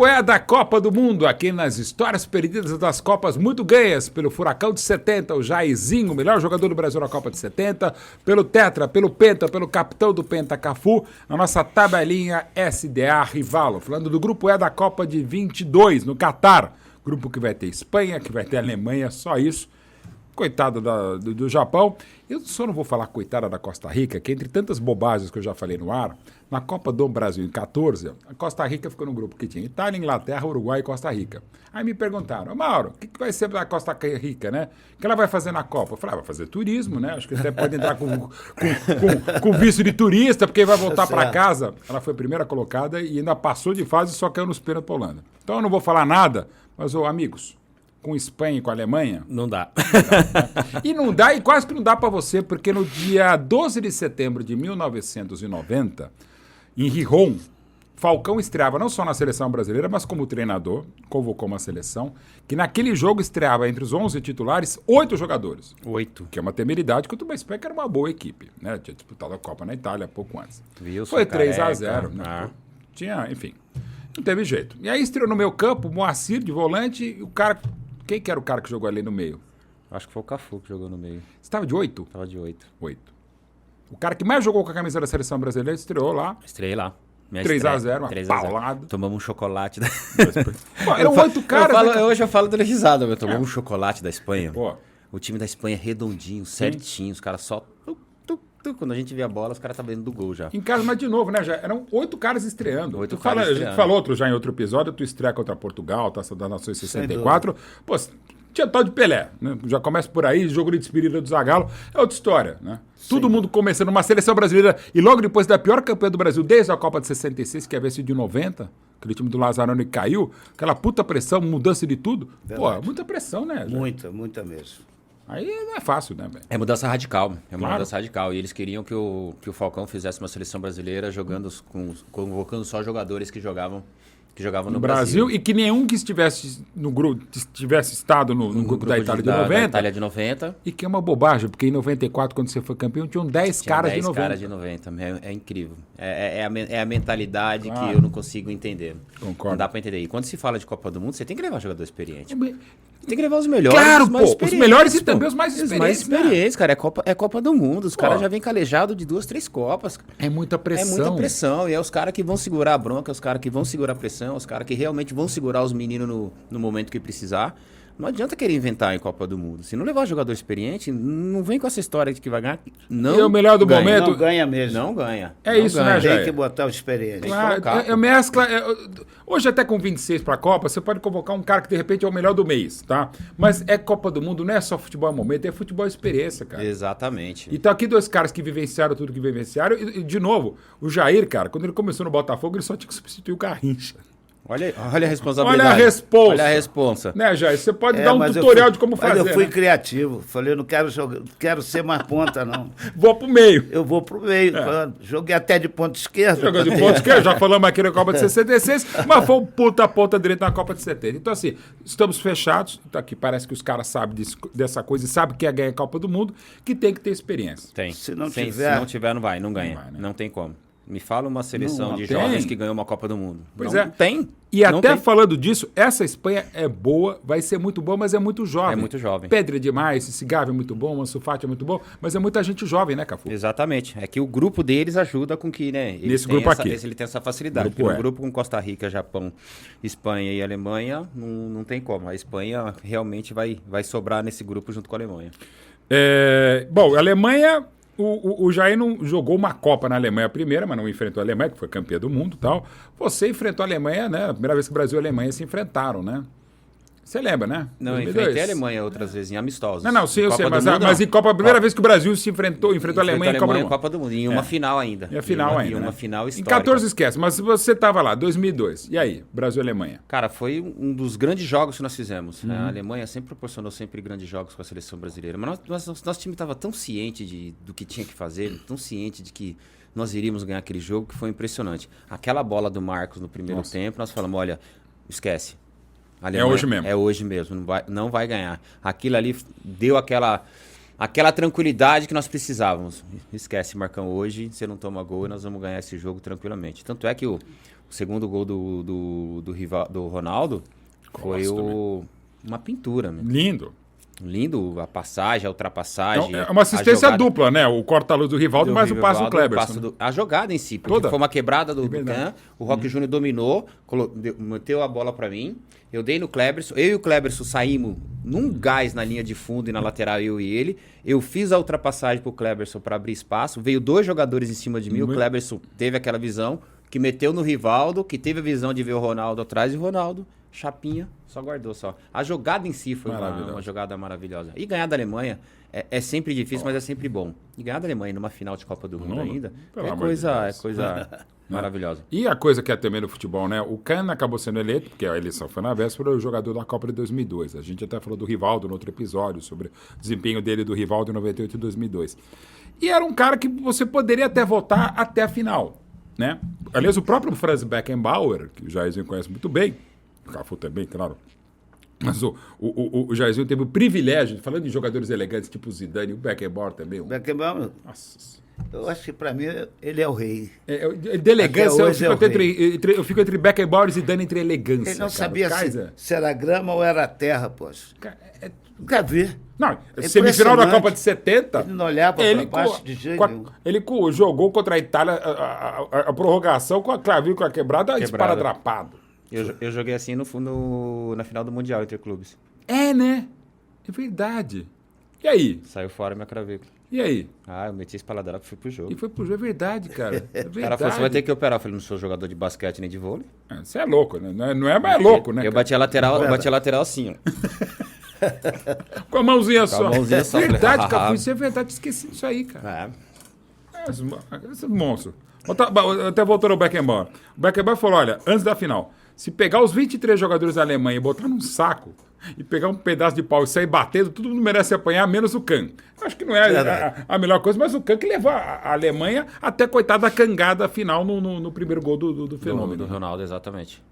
Grupo E da Copa do Mundo, aqui nas histórias perdidas das Copas muito ganhas pelo Furacão de 70, o Jairzinho, o melhor jogador do Brasil na Copa de 70, pelo Tetra, pelo Penta, pelo capitão do Penta, Cafu, na nossa tabelinha SDA Rivalo, falando do Grupo E da Copa de 22, no Catar, grupo que vai ter Espanha, que vai ter Alemanha, só isso. Coitado do Japão. Eu só não vou falar coitada da Costa Rica, que entre tantas bobagens que eu já falei no ar, na Copa do Brasil em 14, a Costa Rica ficou no grupo que tinha Itália, Inglaterra, Uruguai e Costa Rica. Aí me perguntaram, Mauro, o que vai ser da Costa Rica, né? O que ela vai fazer na Copa? Eu falei, vai fazer turismo, né? Acho que até pode entrar com visto de turista, porque vai voltar para casa. Ela foi a primeira colocada e ainda passou de fase e só caiu nos pênaltis para a Holanda. Então eu não vou falar nada, mas, amigos, com Espanha e com a Alemanha... Não dá. Né? E não dá, e quase que não dá para você, porque no dia 12 de setembro de 1990, em Gijón, Falcão estreava não só na seleção brasileira, mas como treinador, convocou uma seleção, que naquele jogo estreava entre os 11 titulares 8 jogadores. 8. Que é uma temeridade, contra uma Espanha que era uma boa equipe. Né? Tinha disputado a Copa na Itália pouco antes. Wilson, foi Careca, 3-0. Né? Tinha, enfim, não teve jeito. E aí estreou no meu campo, Moacir de volante, e o cara... Quem que era o cara que jogou ali no meio? Acho que foi o Cafu que jogou no meio. Você estava de 8? Tava de 8. 8. O cara que mais jogou com a camisa da seleção brasileira estreou lá. Estreiei lá. 3-0, uma paulada. Tomamos um chocolate da... Pô, eram 8 caras. Hoje eu falo dando risada, mas tomamos um chocolate da Espanha. Pô. O time da Espanha redondinho, certinho, os caras só... Quando a gente vê a bola, os caras estavam dentro do gol já. Em casa, mas de novo, né? Já eram 8 caras estreando. 8 caras estreando. A gente falou já em outro episódio, tu estreia contra Portugal, Taça das Nações 64. Pô, tinha tal de Pelé, né? Já começa por aí, jogo de despedida do Zagallo, é outra história, né? Sim. Todo mundo começando uma seleção brasileira e logo depois da pior campanha do Brasil desde a Copa de 66, que é a vez de 90, aquele time do Lazzaroni caiu, aquela puta pressão, mudança de tudo. Verdade. Pô, muita pressão, né? Muita mesmo. Aí não é fácil, né, velho? É mudança radical. É uma Claro. mudança radical. E eles queriam que o Falcão fizesse uma seleção brasileira convocando só jogadores que jogavam no Brasil. E que nenhum que estivesse no grupo tivesse estado no grupo da Itália de 90. Da Itália de 90. E que é uma bobagem, porque em 94, quando você foi campeão, tinham 10 caras de 90. 10 caras de 90. É incrível. É a mentalidade claro. que eu não consigo entender. Concordo. Não dá pra entender. E quando se fala de Copa do Mundo, você tem que levar jogador experiente. Tem que levar os melhores. Claro, os mais pô, os melhores e também os mais experientes. Os mais experientes, né? cara. É Copa do Mundo. Os caras já vêm calejados de 2, 3 Copas. É muita pressão. É muita pressão. E é os caras que vão segurar a bronca, os caras que vão segurar a pressão, os caras que realmente vão segurar os meninos no momento que precisar. Não adianta querer inventar em Copa do Mundo. Se não levar jogador experiente, não vem com essa história de que vai ganhar. Não e o melhor do ganha. momento... Não ganha mesmo. Não ganha. É não isso, ganha. né, Jair? Tem que botar o experiente. Claro, mescla... Hoje até com 26 para a Copa, você pode convocar um cara que de repente é o melhor do mês, tá? Mas é Copa do Mundo, não é só futebol momento, é futebol experiência, cara. Exatamente. Então aqui 2 caras que vivenciaram tudo que vivenciaram. E de novo, o Jair, cara, quando ele começou no Botafogo, ele só tinha que substituir o Garrincha. Olha a responsabilidade. Olha a responsa. Olha a responsa. Né, Jair? Você pode dar um tutorial de como fazer. Mas eu fui né? criativo. Falei, eu não quero ser mais ponta, não. Vou pro meio. Eu vou pro meio. Joguei até de ponta esquerda. Jogou de ponta esquerda, já falamos aqui na Copa de 66, mas foi um ponta direita na Copa de 70. Então, assim, estamos fechados. Então, aqui parece que os caras sabem dessa coisa e sabem que é ganhar a Copa do Mundo, que tem que ter experiência. Tem. Se não tiver, não vai, não ganha. Não vai, né? Não tem como. Me fala uma seleção de tem. jovens que ganhou uma Copa do Mundo. Pois não é. Tem. E não até tem. falando disso, essa Espanha é boa, vai ser muito boa, mas é muito jovem. É muito jovem. Pedro é demais, esse Gavi é muito bom, o Ansu Fati é muito bom, mas é muita gente jovem, né, Cafu? Exatamente. É que o grupo deles ajuda com que, né? Nesse grupo aqui. Ele tem essa facilidade. Grupo Porque é. no grupo com Costa Rica, Japão, Espanha e Alemanha, não tem como. A Espanha realmente vai sobrar nesse grupo junto com a Alemanha. Bom, a Alemanha... O Jair não jogou uma Copa na Alemanha primeira, mas não enfrentou a Alemanha, que foi campeã do mundo e tal. Você enfrentou a Alemanha, né? A primeira vez que o Brasil e a Alemanha se enfrentaram, né? Você lembra, né? Não, 2002. eu enfrentei a Alemanha outras vezes, em amistosos. Não, sim, eu sei, mas em Copa, a primeira vez que o Brasil enfrentou a Alemanha em Copa do Mundo. Em uma final ainda. Em final ainda. Em uma né? final histórica. Em 14 esquece, mas você estava lá, 2002. E aí, Brasil e Alemanha? Cara, foi um dos grandes jogos que nós fizemos. A Alemanha sempre proporcionou grandes jogos com a seleção brasileira. Mas nosso time estava tão ciente do que tinha que fazer, tão ciente de que nós iríamos ganhar aquele jogo, que foi impressionante. Aquela bola do Marcos no primeiro tempo, nós falamos, olha, esquece. Alemanha, é hoje mesmo. É hoje mesmo, não vai ganhar. Aquilo ali deu aquela tranquilidade que nós precisávamos. Esquece, Marcão, hoje você não toma gol e nós vamos ganhar esse jogo tranquilamente. Tanto é que o O segundo gol do rival, do Ronaldo foi uma pintura, meu. Lindo. Lindo, a passagem, a ultrapassagem. Então, é uma assistência dupla, né? O corta-luz do Rivaldo, mais o passo do Kleberson. A jogada em si, porque foi uma quebrada do Can, o Roque Júnior dominou, meteu a bola pra mim, eu dei no Kleberson, eu e o Kleberson saímos num gás na linha de fundo e na lateral, eu e ele. Eu fiz a ultrapassagem pro Kleberson pra abrir espaço, veio 2 jogadores em cima de mim, o Kleberson teve aquela visão, que meteu no Rivaldo, que teve a visão de ver o Ronaldo atrás, e o Ronaldo, chapinha, só guardou só. A jogada em si foi uma jogada maravilhosa. E ganhar da Alemanha é sempre difícil, mas é sempre bom. E ganhar da Alemanha numa final de Copa do Mundo ainda é coisa maravilhosa. E a coisa que é também no futebol, né? O Kahn acabou sendo eleito, porque a eleição foi na véspera, o jogador da Copa de 2002. A gente até falou do Rivaldo no outro episódio, sobre o desempenho dele do Rivaldo em 98 e 2002. E era um cara que você poderia até votar até a final, né? Aliás, o próprio Franz Beckenbauer, que o Jairzinho conhece muito bem, o Cafu também, claro. Mas o Jairzinho teve o privilégio, falando de jogadores elegantes, tipo o Zidane, o Beckenbauer também. Beckenbauer, eu acho que pra mim ele é o rei. De elegância, eu fico entre Beckenbauer e Zidane entre elegância. Ele não sabia se era grama ou era terra, poxa. Nunca vi. Não, semifinal da Copa de 70. Ele não olhava para baixo de jeito nenhum. Ele jogou contra a Itália a prorrogação com a clavícula quebrada e esparadrapado. Eu joguei assim na final do Mundial entre clubes. É, né? É verdade. E aí? Saiu fora minha clavícula. E aí? Eu meti esparadrapo e fui pro jogo. E foi pro jogo, é verdade, cara. É verdade. O cara falou, você vai ter que operar. Eu falei, não sou jogador de basquete nem de vôlei. Você é louco, né? Não é mais louco, né? Eu bati a lateral assim, ó. Com a mãozinha só. Com a mãozinha só. Verdade, Cafu, isso é verdade. Esqueci disso aí, cara. Esse monstro. Até voltou no Beckenbauer. O Beckenbauer falou, olha, antes da final, se pegar os 23 jogadores da Alemanha e botar num saco e pegar um pedaço de pau e sair batendo, todo mundo merece apanhar, menos o Kahn. Acho que não é a melhor coisa, mas o Kahn que levou a Alemanha até, coitada, da cangada final no primeiro gol do fenômeno. Do Ronaldo, exatamente.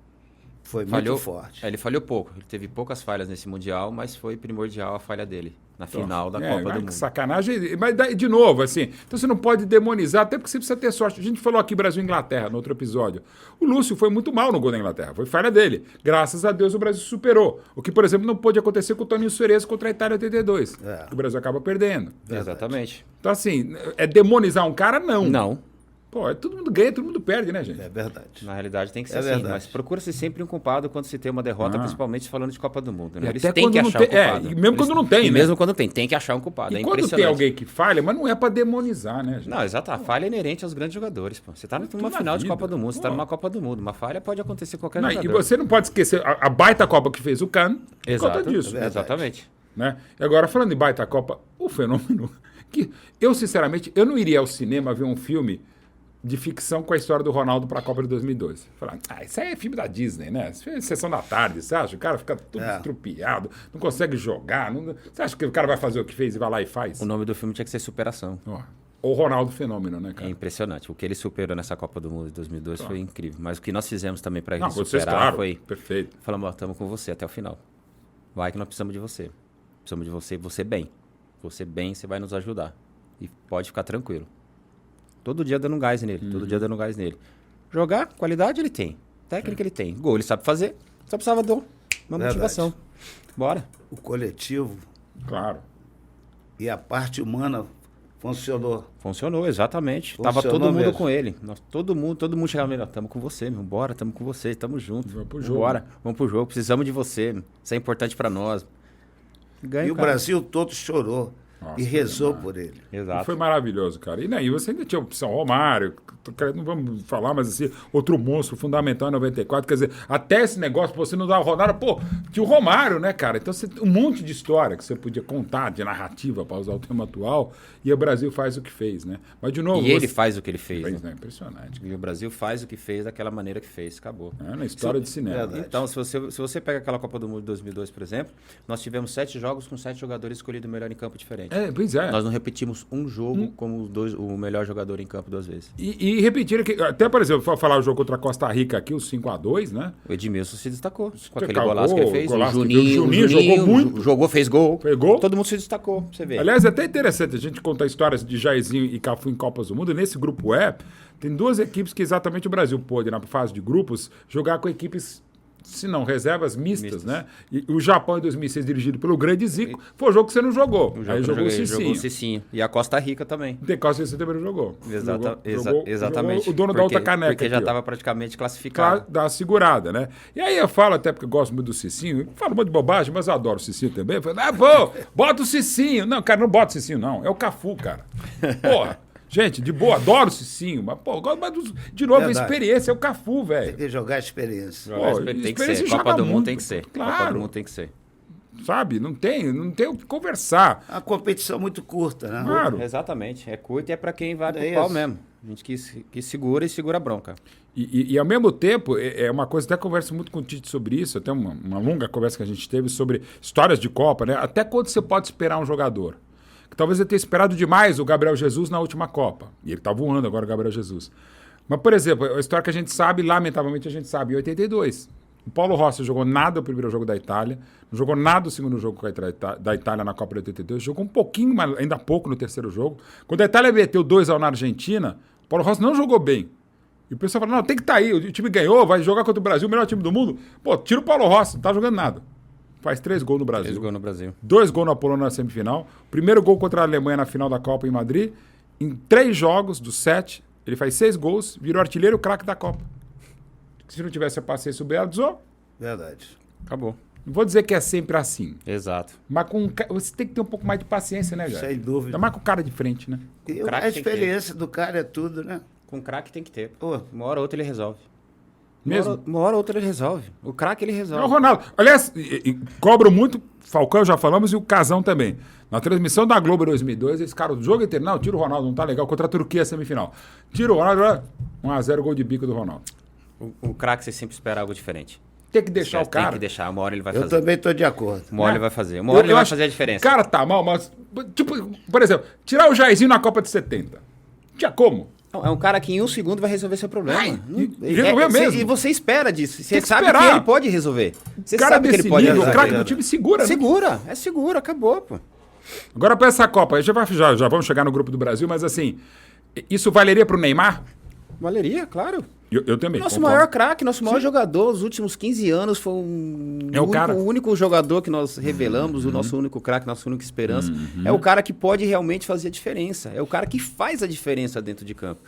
Foi muito forte. Ele falhou pouco. Ele teve poucas falhas nesse Mundial, mas foi primordial a falha dele na final da Copa do Mundo. Que sacanagem. Mas, de novo, assim, então você não pode demonizar, até porque você precisa ter sorte. A gente falou aqui Brasil e Inglaterra no outro episódio. O Lúcio foi muito mal no gol da Inglaterra. Foi falha dele. Graças a Deus o Brasil superou. O que, por exemplo, não pôde acontecer com o Toninho Cerezo contra a Itália em 82. O Brasil acaba perdendo. Exatamente. Então, assim, é demonizar um cara? Não. Não. Pô, todo mundo ganha, todo mundo perde, né, gente? É verdade. Na realidade tem que ser assim, mas procura-se sempre um culpado quando se tem uma derrota, principalmente falando de Copa do Mundo. Né? Eles têm que achar um culpado. E mesmo quando não tem, E mesmo quando tem que achar um culpado. E quando tem alguém que falha, mas não é pra demonizar, né, gente? Não, exato. A falha é inerente aos grandes jogadores. Pô. Você tá numa final de Copa do Mundo, você tá numa Copa do Mundo. Uma falha pode acontecer com qualquer jogador. E você não pode esquecer a baita Copa que fez o Kahn por conta disso. Exatamente. Né? E agora, falando em baita Copa, o fenômeno que eu, sinceramente, eu não iria ao cinema ver um filme de ficção com a história do Ronaldo para a Copa de 2002. Falar, isso aí é filme da Disney, né? Isso é sessão da tarde, você acha? O cara fica tudo estrupiado, não consegue jogar. Você acha que o cara vai fazer o que fez e vai lá e faz? O nome do filme tinha que ser Superação. O Ronaldo Fenômeno, né, cara? É impressionante. O que ele superou nessa Copa do Mundo de 2002 foi incrível. Mas o que nós fizemos também para ele superar foi... Perfeito. Falamos, estamos com você até o final. Vai que nós precisamos de você. Precisamos de você e você bem. Você bem, você vai nos ajudar. E pode ficar tranquilo. Todo dia dando gás nele, todo dia dando gás nele. Jogar, qualidade ele tem. Técnica ele tem. Gol ele sabe fazer. Só precisava de uma motivação. Bora. O coletivo. Claro. E a parte humana funcionou. Funcionou, exatamente. Tava todo mundo com ele. Todo mundo chegava nele. Tamo com você, meu. Bora, tamo com você, tamo junto. Vamos pro jogo. Bora, vamos pro jogo. Precisamos de você. Isso é importante pra nós. E o Brasil todo chorou. E rezou por ele. Exato. E foi maravilhoso, cara. E você ainda tinha a opção Romário, não vamos falar, mas assim, outro monstro fundamental em 94. Quer dizer, até esse negócio, você não dá o Ronaldo, tinha o Romário, né, cara? Então, um monte de história que você podia contar, de narrativa, para usar o tema atual, e o Brasil faz o que fez, né? Mas, de novo... E ele faz o que ele fez, né? Impressionante. E o Brasil faz o que fez daquela maneira que fez, acabou. Na história de cinema. Verdade. Então, se você pega aquela Copa do Mundo de 2002, por exemplo, nós tivemos 7 jogos com 7 jogadores escolhidos melhor em campo diferente. diferente. Pois é. Nós não repetimos um jogo como o melhor jogador em campo 2 vezes. E repetiram que, até, por exemplo, vou falar o jogo contra a Costa Rica aqui, o 5-2, né? O Edmilson se destacou com aquele Calcou, golaço que ele fez. golaço O que o Juninho jogou muito. Jogou, fez gol. Fez gol. Todo mundo se destacou, pra você ver. Aliás, é até interessante a gente contar histórias de Jairzinho e Cafu em Copas do Mundo. E nesse grupo E, tem duas equipes que exatamente o Brasil pôde, na fase de grupos, jogar com equipes, se não, reservas mistas, né? E o Japão, em 2006, dirigido pelo grande Zico, foi o jogo que você não jogou. Aí jogou o Cicinho. Jogou o Cicinho. E a Costa Rica também. Tem Costa Rica também não jogou. Exatamente. Jogou o dono da outra caneca. Porque já estava praticamente classificado. Dá uma segurada, né? E aí eu falo, até porque eu gosto muito do Cicinho, falo um monte de bobagem, mas eu adoro o Cicinho também. Eu falo, bota o Cicinho. Não, cara, não bota o Cicinho, não. É o Cafu, cara. Porra. Gente, de boa, adoro o Cicinho, mas, pô, de novo, a experiência é o Cafu, velho. Tem que jogar a experiência. Tem que ser. Copa do Mundo tem que ser. Claro. Copa do Mundo tem que ser. Sabe? Não tem o que conversar. A competição muito curta, né? Claro. Exatamente. É curto e é pra quem vai pro pau mesmo. A gente que segura e segura a bronca. E ao mesmo tempo, é uma coisa, até converso muito com o Tite sobre isso, até uma longa conversa que a gente teve sobre histórias de Copa, né? Até quando você pode esperar um jogador? Que talvez ele tenha esperado demais o Gabriel Jesus na última Copa. E ele tá voando agora, o Gabriel Jesus. Mas, por exemplo, a história que a gente sabe, lamentavelmente a gente sabe, em 82. O Paulo Rossi jogou nada o primeiro jogo da Itália, não jogou nada o segundo jogo da Itália na Copa de 82, jogou um pouquinho, mas ainda pouco no terceiro jogo. Quando a Itália meteu 2-1 na Argentina, o Paulo Rossi não jogou bem. E o pessoal fala, não, tem que estar aí, o time ganhou, vai jogar contra o Brasil, o melhor time do mundo. Pô, tira o Paulo Rossi, não tá jogando nada. Faz 3 gols no Brasil. 3 gols no Brasil. 2 gols na Polônia na semifinal. Primeiro gol contra a Alemanha na final da Copa em Madrid. Em 3 jogos dos 7, ele faz 6 gols, virou artilheiro e craque da Copa. Se não tivesse a paciência, o Beatzou. Verdade. Acabou. Não vou dizer que é sempre assim. Exato. Mas você tem que ter um pouco mais de paciência, né, Jair? Sem dúvida. Ainda mais com o cara de frente, né? E a experiência do cara é tudo, né? Com craque tem que ter. Pô. Uma hora ou outra ele resolve. Mesmo? Uma hora ou outra ele resolve. O craque ele resolve. É o Ronaldo. Aliás, cobro muito, Falcão já falamos, e o Casão também. Na transmissão da Globo em 2002, eles ficaram o jogo inteiro. Não, tira o Ronaldo, não tá legal. Contra a Turquia, semifinal. Tira o Ronaldo, 1-0, gol de bico do Ronaldo. O craque você sempre espera algo diferente. Tem que deixar o cara. Tem que deixar, uma hora ele vai Eu fazer. também estou de acordo. Uma hora ele vai fazer. Uma hora ele vai fazer a diferença. O cara tá mal, mas. Tipo, por exemplo, tirar o Jairzinho na Copa de 70. Tinha como? Não, é um cara que em 1 segundo vai resolver seu problema. Resolveu mesmo. E você espera disso. Você que sabe esperar. que ele pode resolver. Você cara sabe que desse ele pode nível, resolver. o craque do time segura, né? Segura, é seguro, acabou, pô. Agora para essa Copa, a gente já vamos chegar no grupo do Brasil, mas assim, isso valeria pro Neymar? Valeria, claro. Eu também. Nosso concordo. maior craque, nosso maior jogador, os últimos 15 anos, foi o único jogador que nós revelamos, o nosso único craque, nossa única esperança. É o cara que pode realmente fazer a diferença. É o cara que faz a diferença dentro de campo.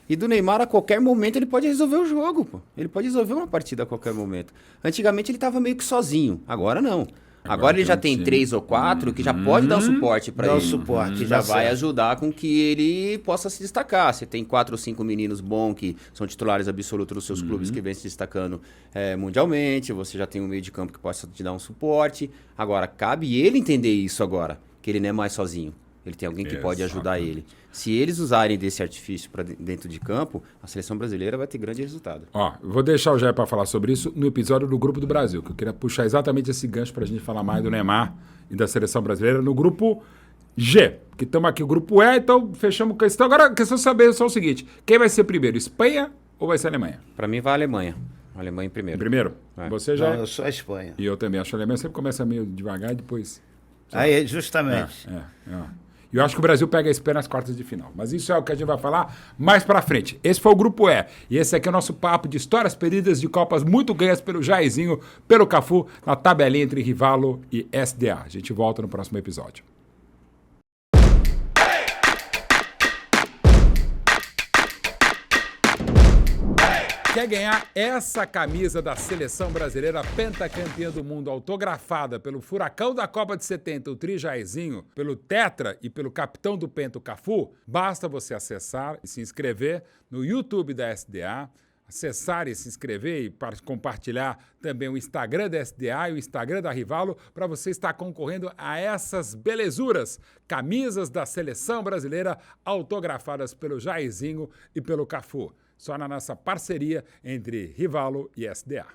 E do Neymar, a qualquer momento, ele pode resolver o jogo, pô. Ele pode resolver uma partida a qualquer momento. Antigamente, ele estava meio que sozinho. Agora, não. Agora ele já tem 3 ou 4 que já pode dar um suporte para ele. Dá um suporte. Que já vai ajudar com que ele possa se destacar. Você tem 4 ou 5 meninos bons que são titulares absolutos dos seus clubes que vêm se destacando mundialmente. Você já tem um meio de campo que possa te dar um suporte. Agora, cabe ele entender isso agora, que ele não é mais sozinho. Ele tem alguém que pode ajudar ele. Se eles usarem desse artifício para dentro de campo, a seleção brasileira vai ter grande resultado. Ó, eu vou deixar o Jair para falar sobre isso no episódio do Grupo do Brasil, que eu queria puxar exatamente esse gancho para a gente falar mais do Neymar e da seleção brasileira no grupo G, que estamos aqui, o grupo E, então fechamos a questão. Agora, a questão é saber só o seguinte, quem vai ser primeiro, Espanha ou vai ser a Alemanha? Para mim vai a Alemanha. A Alemanha em primeiro. Primeiro? Você já... Não, eu sou a Espanha. E eu também acho que a Alemanha sempre começa meio devagar e depois... Aí, justamente. Eu acho que o Brasil pega a Espanha nas quartas de final. Mas isso é o que a gente vai falar mais pra frente. Esse foi o Grupo E. E esse aqui é o nosso papo de histórias perdidas de Copas muito ganhas pelo Jairzinho, pelo Cafu, na tabelinha entre Rivalo e SDA. A gente volta no próximo episódio. Quer ganhar essa camisa da seleção brasileira pentacampeã do mundo autografada pelo furacão da Copa de 70, o Tri Jairzinho, pelo Tetra e pelo capitão do Penta, o Cafu? Basta você acessar e se inscrever no YouTube da SDA, acessar e se inscrever e compartilhar também o Instagram da SDA e o Instagram da Rivalo para você estar concorrendo a essas belezuras, camisas da seleção brasileira autografadas pelo Jairzinho e pelo Cafu. Só na nossa parceria entre Rivalo e SDA.